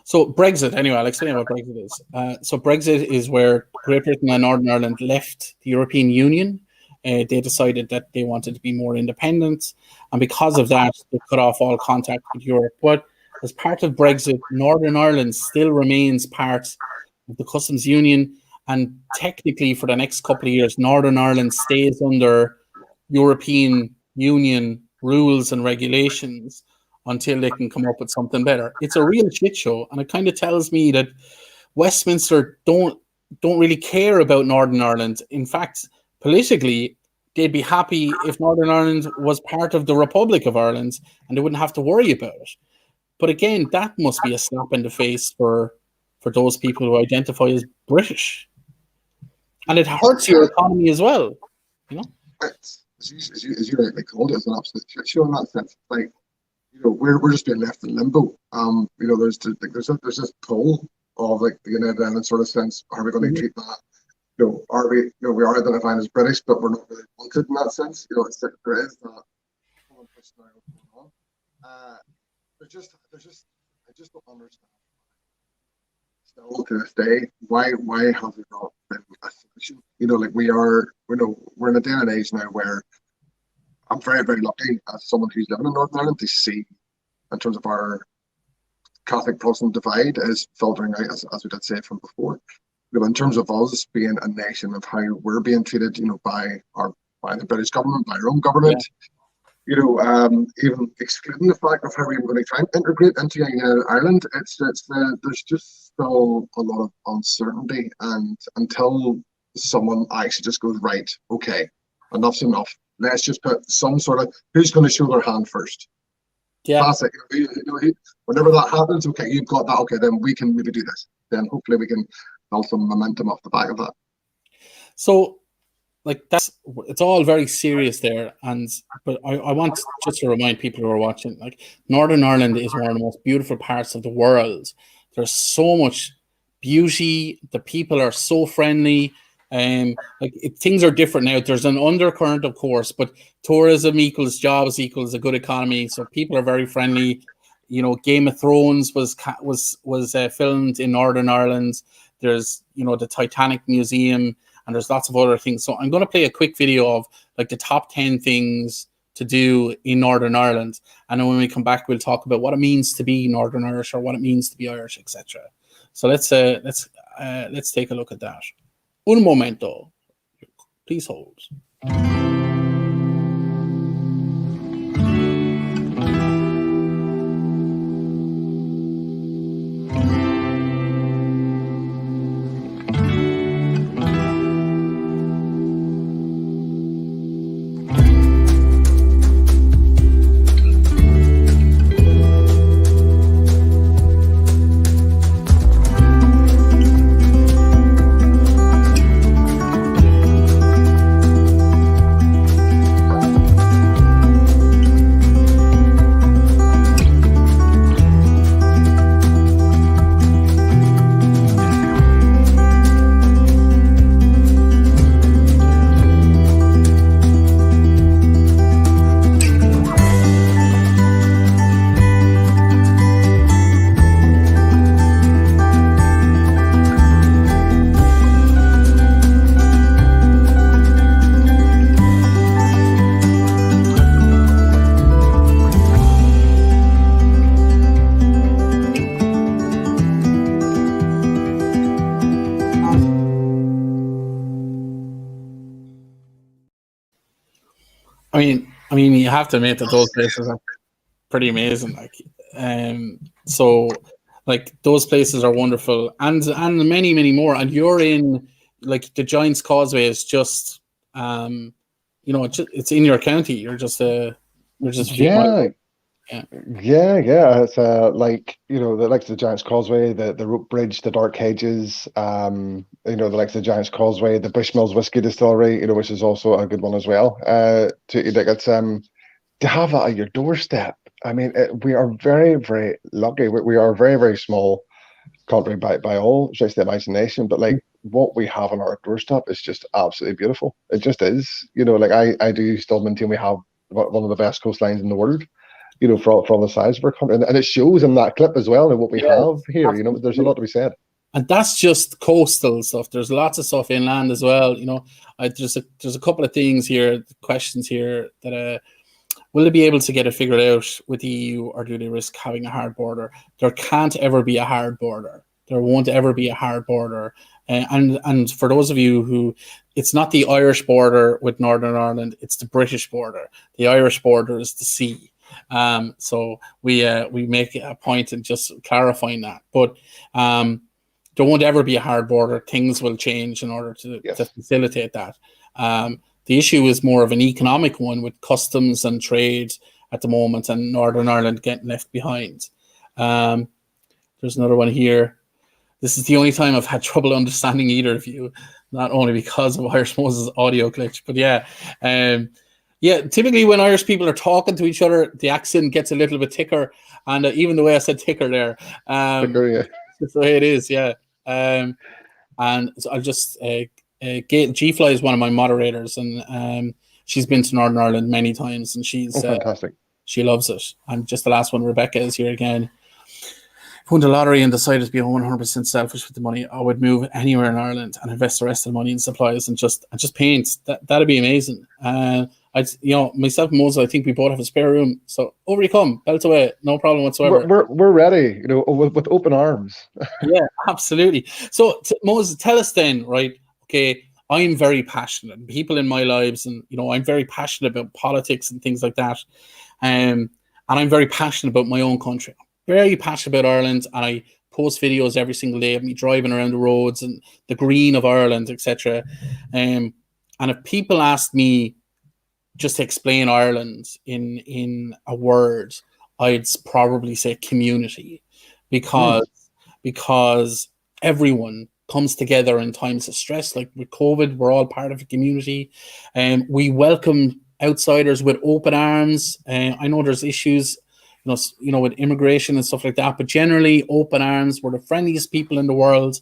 So Brexit, anyway, I'll explain what Brexit is. So Brexit is where Great Britain and Northern Ireland left the European Union. They decided that they wanted to be more independent, and because of that, they cut off all contact with Europe. But as part of Brexit, Northern Ireland still remains part of the customs union, and technically for the next couple of years, Northern Ireland stays under European Union rules and regulations until they can come up with something better. It's a real shit show, and it kind of tells me that Westminster don't really care about Northern Ireland. In fact, politically, they'd be happy if Northern Ireland was part of the Republic of Ireland and they wouldn't have to worry about it. But again, that must be a slap in the face for those people who identify as British. And it hurts your economy as well, you know? As you rightly called it, it's an absolute shit show in that sense. Like, you know, we're just being left in limbo. You know, there's this pull of like the United Islands sort of sense. Are we going to treat that? You know, we are identifying as British, but we're not really wanted in that sense. You know, there is that push now going on. I just don't understand. Still to this day, why have we not been a solution? You know, like we're in a day and age now where I'm very, very lucky as someone who's living in Northern Ireland to see, in terms of our Catholic Protestant divide, is filtering out, as we did say from before. You know, in terms of us being a nation, of how we're being treated, you know, by the British government, by our own government. Yeah. You know, even excluding the fact of how we're going to try and integrate into Ireland, there's just still a lot of uncertainty, and until someone actually just goes, right, okay, enough's enough. Let's just put some sort of, who's going to show their hand first? Yeah. That's it. You know, whenever that happens, okay, you've got that. Okay, then we can maybe do this. Then hopefully we can build some momentum off the back of that. So, like, it's all very serious there, but I want just to remind people who are watching, like, Northern Ireland is one of the most beautiful parts of the world. There's so much beauty. The people are so friendly. Things are different now. There's an undercurrent, of course, but tourism equals jobs equals a good economy. So people are very friendly. You know, Game of Thrones was filmed in Northern Ireland. There's, you know, the Titanic Museum, and there's lots of other things. So I'm going to play a quick video of like the top 10 things to do in Northern Ireland. And then when we come back, we'll talk about what it means to be Northern Irish or what it means to be Irish, etc. So let's take a look at that. Un momento. Please hold. I mean, you have to admit that those places are pretty amazing. So those places are wonderful, and many, many more. And you're in, like, the Giant's Causeway is just, you know, it's in your county. You're just yeah. It's like, you know, the likes of the Giant's Causeway, the Rope Bridge, the Dark Hedges, you know, the likes of the Giant's Causeway, the Bushmills Whiskey Distillery, you know, which is also a good one as well. To have that at your doorstep. I mean, we are very, very lucky. We are a very, very small country by all stretch of the imagination, but like what we have on our doorstep is just absolutely beautiful. It just is. You know, like I do still maintain we have one of the best coastlines in the world. You know, for the size of our country, and it shows in that clip as well, and what we have here. You know, there's a lot to be said. And that's just coastal stuff. There's lots of stuff inland as well. You know, there's a couple of things here, questions here that will they be able to get it figured out with the EU, or do they risk having a hard border? There can't ever be a hard border. There won't ever be a hard border. And for those of you who, it's not the Irish border with Northern Ireland, it's the British border. The Irish border is the sea. So we make a point in just clarifying that. But there won't ever be a hard border. Things will change in order to facilitate that. The issue is more of an economic one with customs and trade at the moment, and Northern Ireland getting left behind. There's another one here. This is the only time I've had trouble understanding either of you, not only because of Irish Moses' audio glitch, but typically when Irish people are talking to each other, the accent gets a little bit thicker, and even the way I said thicker there, that's the way it is, yeah. And so I'll just G-Fly is one of my moderators, and she's been to Northern Ireland many times, and she's fantastic. She loves it. And just the last one, Rebecca is here again. If I won the lottery and decided to be 100% selfish with the money, I would move anywhere in Ireland and invest the rest of the money in supplies and just paint. That'd be amazing. Myself and Moses, I think we both have a spare room. So over you come, belt away, no problem whatsoever. We're ready, with open arms. Yeah, absolutely. So Moses, tell us then, right? Okay, I'm very passionate. People in my lives, and I'm very passionate about politics and things like that. And I'm very passionate about my own country. Very passionate about Ireland, and I post videos every single day of me driving around the roads and the green of Ireland, etc. And if people ask me just to explain Ireland in a word, I'd probably say community, because everyone comes together in times of stress. Like with COVID, we're all part of a community, and we welcome outsiders with open arms. I know there's issues, with immigration and stuff like that, but generally open arms. We're the friendliest people in the world.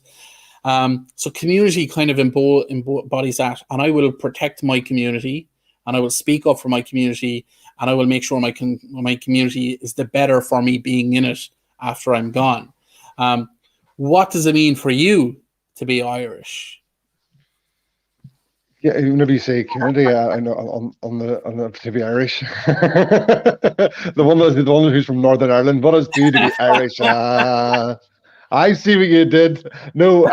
So community kind of embodies that, and I will protect my community, and I will speak up for my community, and I will make sure my community is the better for me being in it after I'm gone. What does it mean for you to be Irish? Yeah, whenever you say community, I know on the to be Irish, the one who's from Northern Ireland. What does it do to be Irish? I see what you did. No,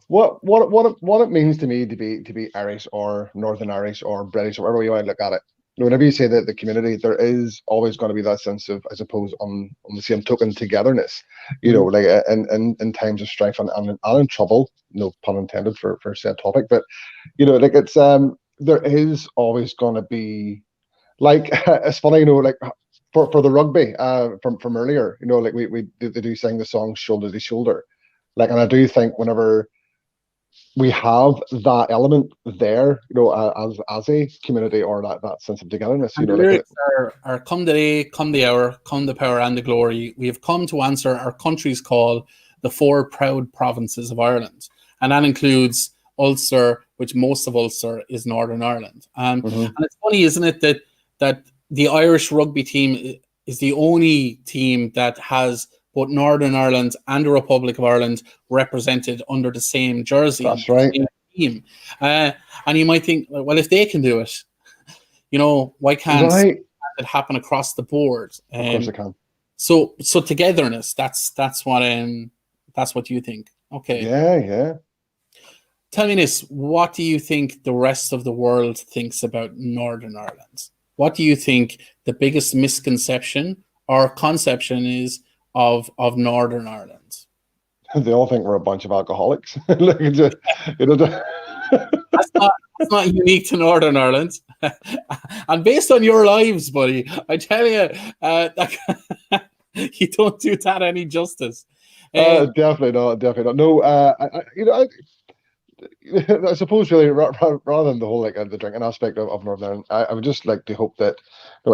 what it means to me to be Irish or Northern Irish or British, or whatever you want to look at it. Whenever you say that the community, there is always going to be that sense of, I suppose, on the same token, togetherness. Like in times of strife and in trouble. No pun intended for said topic, but like it's there is always going to be, like, it's funny, like for the rugby from earlier, like they do sing the song shoulder to shoulder, like, and I do think whenever we have that element there, as a community, or that sense of togetherness. And the lyrics are come the day, come the hour, come the power and the glory. We have come to answer our country's call, the 4 proud provinces of Ireland. And that includes Ulster, which most of Ulster is Northern Ireland. And it's funny, isn't it, that the Irish rugby team is the only team that has both Northern Ireland and the Republic of Ireland represented under the same jersey. That's right. Team. And you might think, well, if they can do it, why can't it happen across the board? Of course it can. So togetherness. That's what you think. Okay. Yeah. Tell me this: what do you think the rest of the world thinks about Northern Ireland? What do you think the biggest misconception or conception is of Northern Ireland? They all think we're a bunch of alcoholics. That's not unique to Northern Ireland. And based on your lives, buddy, I tell you, you don't do that any justice. Definitely not. No, I suppose really rather than the whole the drinking aspect of Northern Ireland, I would just like to hope that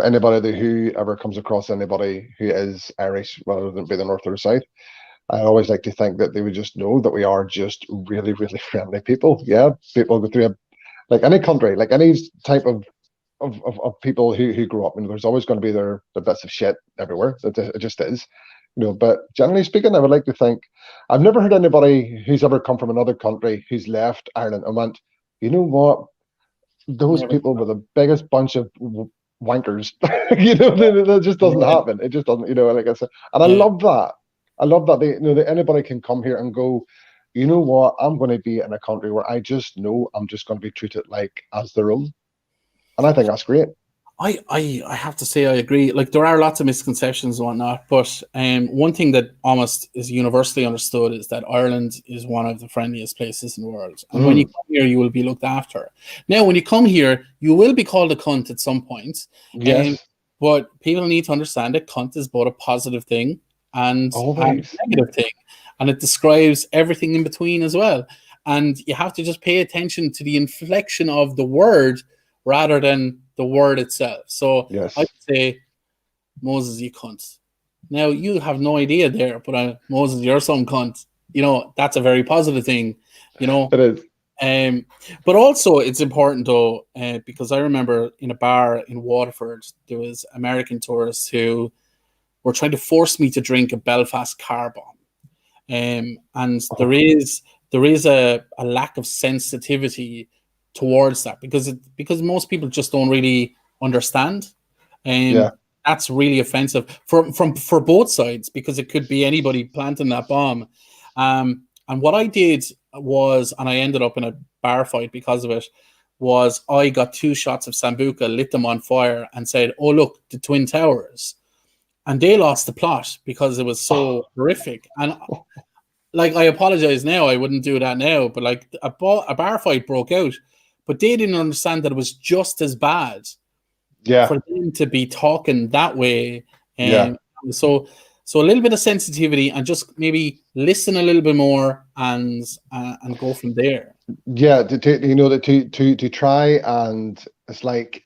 anybody who ever comes across anybody who is Irish, rather than be the north or the south, I always like to think that they would just know that we are just really, really friendly people. Yeah, people go through like any country, like any type of people who grow up. There's always going to be the bits of shit everywhere. It just is. But generally speaking, I would like to think I've never heard anybody who's ever come from another country who's left Ireland and went, you know what, those people were the biggest bunch of wankers. That just doesn't happen. It just doesn't. Like I said, and I love that. That anybody can come here and go, you know what, I'm going to be in a country where I just know I'm just going to be treated like as their own, and I think that's great. I have to say I agree. Like there are lots of misconceptions and whatnot, but one thing that almost is universally understood is that Ireland is one of the friendliest places in the world. And when you come here, you will be looked after. Now, when you come here, you will be called a cunt at some point. Yes. But people need to understand that cunt is both a positive thing and a Always. negative thing. And it describes everything in between as well. And you have to just pay attention to the inflection of the word rather than the word itself. So Yes. I'd say, Moses, you cunt. Now, you have no idea there, but Moses, you're some cunt. You know, that's a very positive thing, you know. It is. But also it's important though, because I remember in a bar in Waterford, there was American tourists who were trying to force me to drink a Belfast car bomb. And there is a lack of sensitivity towards that because most people just don't really understand. Yeah. That's really offensive for both sides because it could be anybody planting that bomb. And what I did was, and I ended up in a bar fight because of it, was I got 2 shots of Sambuca, lit them on fire, and said, "Oh look, the Twin Towers," and they lost the plot because it was so horrific. And like, I apologize now, I wouldn't do that now, but like a bar fight broke out, but they didn't understand that it was just as bad Yeah. for them to be talking that way. Yeah. So a little bit of sensitivity and just maybe listen a little bit more and go from there. Yeah. To try, and it's like,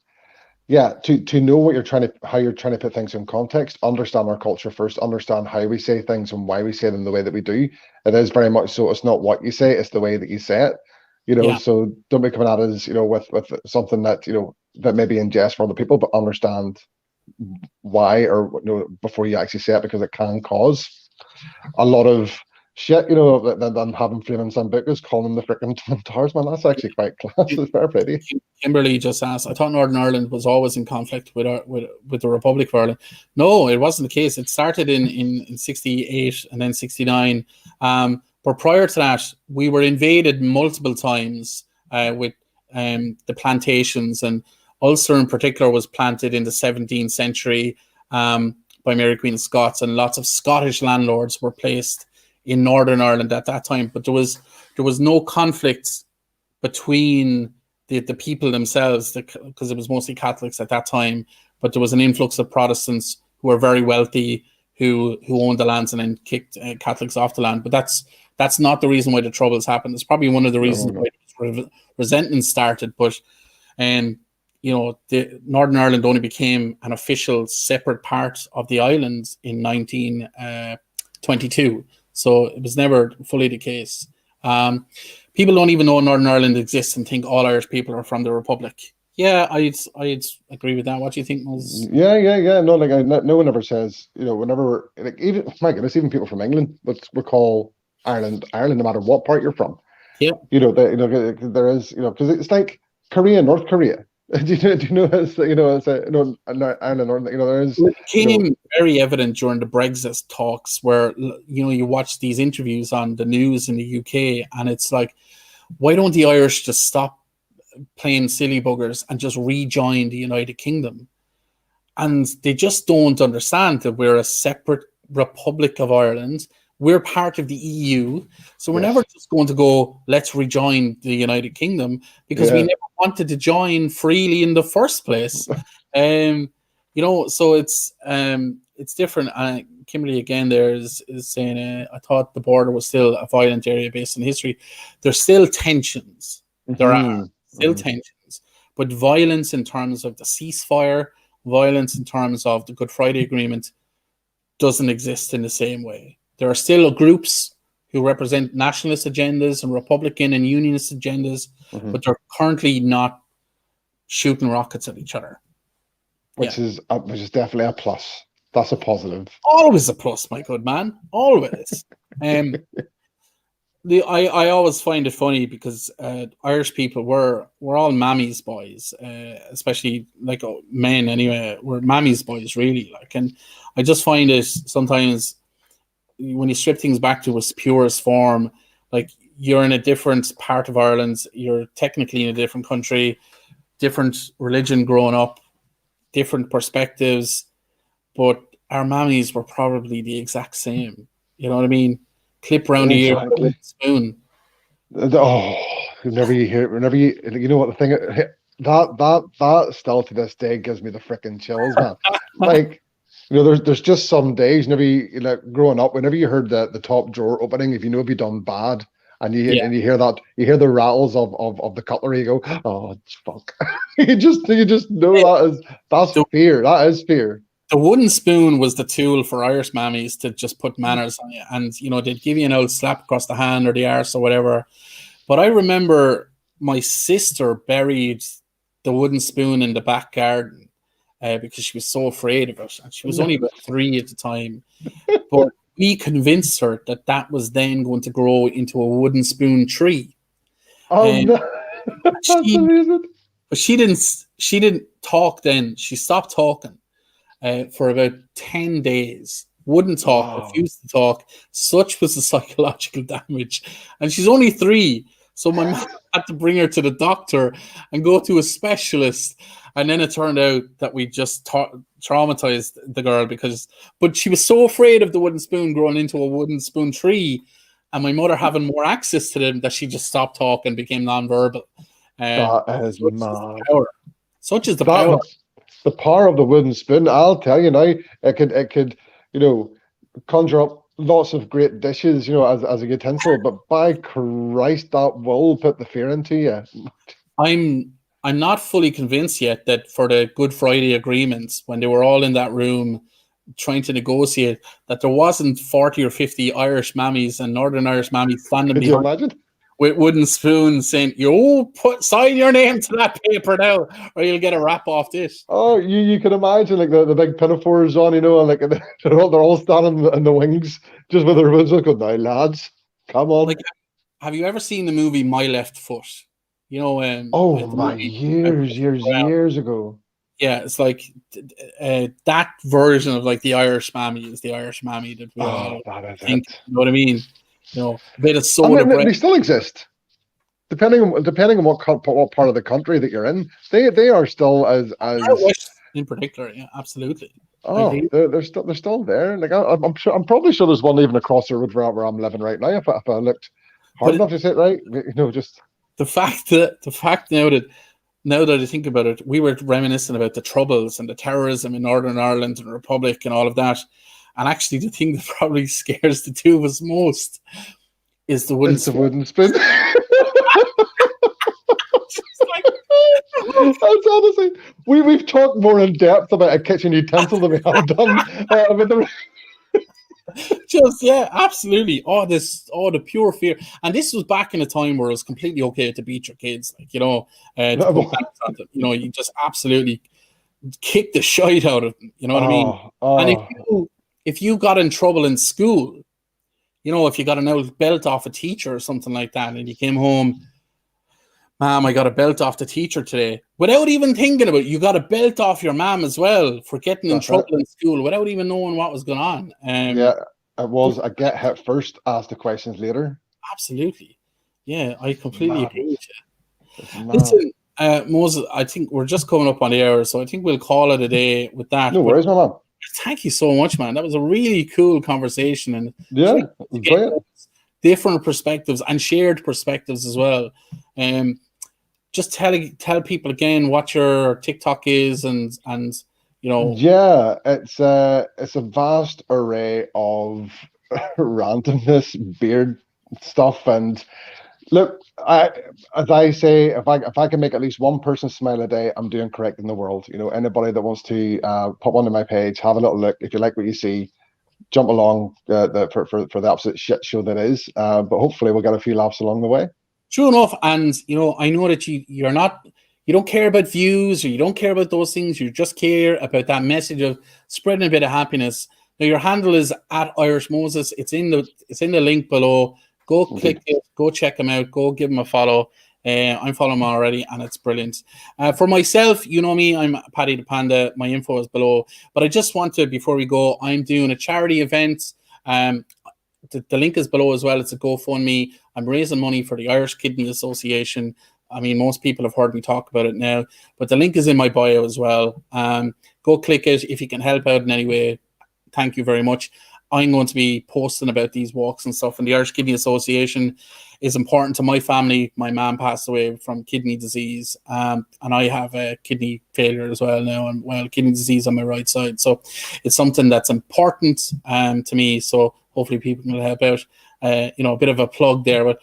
yeah, to know what how you're trying to put things in context, understand our culture first, understand how we say things and why we say them the way that we do. It is very much so. It's not what you say; it's the way that you say it. Yeah. So don't be coming at us, with something that that may be in jest for other people, but understand why, or before you actually say it, because it can cause a lot of shit. Than having flaming Sambucas, calling them the freaking Twin Towers, man. That's actually quite class. It's very pretty. Kimberly just asked, I thought Northern Ireland was always in conflict with the Republic of Ireland. No, it wasn't the case. It started in 68 and then 69. But prior to that, we were invaded multiple times with the plantations, and Ulster in particular was planted in the 17th century by Mary Queen of Scots, and lots of Scottish landlords were placed in Northern Ireland at that time. But there was no conflict between the people themselves, because it was mostly Catholics at that time, but there was an influx of Protestants who were very wealthy who owned the lands and then kicked Catholics off the land. But that's not the reason why the Troubles happened. It's probably one of the reasons why resentment started. But the Northern Ireland only became an official separate part of the island in 1922. So it was never fully the case. People don't even know Northern Ireland exists and think all Irish people are from the Republic. Yeah, I'd agree with that. What do you think, Moses? Yeah. No, like no one ever says, whenever, like, even, my goodness, even people from England would call Ireland, no matter what part you're from. Yeah. There is, because it's like Korea, North Korea. Do you know? Ireland, North. There is. It became very evident during the Brexit talks, where you watch these interviews on the news in the UK, and it's like, why don't the Irish just stop playing silly buggers and just rejoin the United Kingdom? And they just don't understand that we're a separate Republic of Ireland. We're part of the EU, so we're never just going to go, let's rejoin the United Kingdom, because we never wanted to join freely in the first place. So it's different. Kimberly again there is saying, I thought the border was still a violent area based on history. There's still tensions. There are still tensions, but violence in terms of the ceasefire, violence in terms of the Good Friday Agreement doesn't exist in the same way. There are still groups who represent nationalist agendas and Republican and Unionist agendas, but they're currently not shooting rockets at each other. Which is definitely a plus. That's a positive. Always a plus, my good man. Always. I always find it funny because Irish people we're all mammy's boys, especially like men anyway. We're mammy's boys really, and I just find it sometimes, when you strip things back to its purest form, like, you're in a different part of Ireland, you're technically in a different country, different religion growing up, different perspectives, but our mammies were probably the exact same. You know what I mean? Clip round the ear, Exactly. spoon. Oh, whenever you know what the thing that still to this day gives me the freaking chills, man. Like, there's just some days whenever growing up, whenever you heard the top drawer opening, if you done bad, and Yeah. you hear that, you hear the rattles of the cutlery, you go, oh fuck. you just know that's The, fear. That is fear. the wooden spoon was the tool for Irish mammies to just put manners on you, and they'd give you an old slap across the hand or the arse or whatever. But I remember my sister buried the wooden spoon in the back garden because she was so afraid of it. And she was only about 3 at the time. But we convinced her that was then going to grow into a wooden spoon tree. Oh Um, no, that's amazing. But she didn't talk then. She stopped talking for about 10 days. Wouldn't talk, Wow. refused to talk. Such was the psychological damage. And she's only 3. So my mom had to bring her to the doctor and go to a specialist. And then it turned out that we just traumatized the girl but she was so afraid of the wooden spoon growing into a wooden spoon tree and my mother having more access to them that she just stopped talking, became nonverbal. That is mad. Such is the power. The power of the wooden spoon. I'll tell you now, it could, conjure up lots of great dishes, as a utensil. But by Christ, that will put the fear into you. I'm not fully convinced yet that for the Good Friday agreements, when they were all in that room trying to negotiate, that there wasn't 40 or 50 Irish mammies and Northern Irish mammies standing Could you behind imagine? with wooden spoons saying, sign your name to that paper now, or you'll get a rap off this. Oh, you can imagine like the big pinafores on, and like they're all standing in the wings just with their hoods up. Now, lads, come on. Like, have you ever seen the movie My Left Foot? Oh my, years ago. Yeah, it's like that version of like the Irish mammy is the Irish mammy that we all think. You know what I mean? A bit of soda bread. They still exist, depending on what part of the country that you're in. They are still as in particular. Yeah, absolutely. Oh, they're still there. Like I'm probably sure there's one even across the road where I'm living right now. If I looked hard enough to say it right, just the fact now that I think about it, we were reminiscing about the Troubles and the terrorism in Northern Ireland and Republic and all of that. And actually, the thing that probably scares the two of us most is the wooden spoon. Wooden spoon. That's honestly, we've talked more in depth about a kitchen utensil than we have done about the. Absolutely. The pure fear. And this was back in a time where it was completely okay to beat your kids, you just absolutely kick the shite out of them. You know what I mean? And if you got in trouble in school, if you got an old belt off a teacher or something like that, and you came home, Mom, I got a belt off the teacher today, without even thinking about it, you got a belt off your mom as well for getting in trouble in school without even knowing what was going on. It was a get hit first, ask the questions later. Absolutely. Yeah, I completely agree with you. Listen, Moses, I think we're just coming up on the hour, so I think we'll call it a day with that. No worries, my man. Thank you so much, man. That was a really cool conversation, and different perspectives and shared perspectives as well. Just tell people again what your TikTok is, and Yeah, it's a vast array of randomness, beard stuff, and look, as I say, if I can make at least one person smile a day, I'm doing correct in the world. Anybody that wants to pop onto my page, have a little look. If you like what you see, jump along for the absolute shit show that is. But hopefully we'll get a few laughs along the way. True enough, and I know that you don't care about views, or you don't care about those things. You just care about that message of spreading a bit of happiness. Now, your handle is @IrishMoses. It's in the link below. Go click it. Go check him out. Go give him a follow. I'm following him already, and it's brilliant. For myself, you know me, I'm Paddy the Panda. My info is below. But I just want to, before we go, I'm doing a charity event. The link is below as well. It's a GoFundMe. I'm raising money for the Irish Kidney Association. I mean, most people have heard me talk about it now, but the link is in my bio as well. Go click it if you can help out in any way. Thank you very much. I'm going to be posting about these walks and stuff, and the Irish Kidney Association is important to my family. My mom passed away from kidney disease, and I have a kidney failure as well now, and kidney disease on my right side. So it's something that's important to me. So hopefully people can help out. A bit of a plug there, but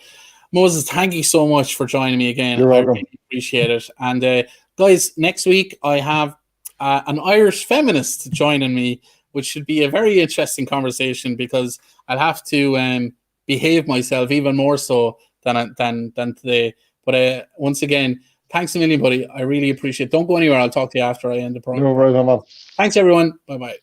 Moses, thank you so much for joining me again. You're welcome. I really appreciate it. And guys, next week I have an Irish feminist joining me, which should be a very interesting conversation because I'll have to behave myself even more so than today. But once again, thanks a million, buddy. I really appreciate it. Don't go anywhere. I'll talk to you after I end the program. No worries, man. Thanks, everyone. Bye-bye.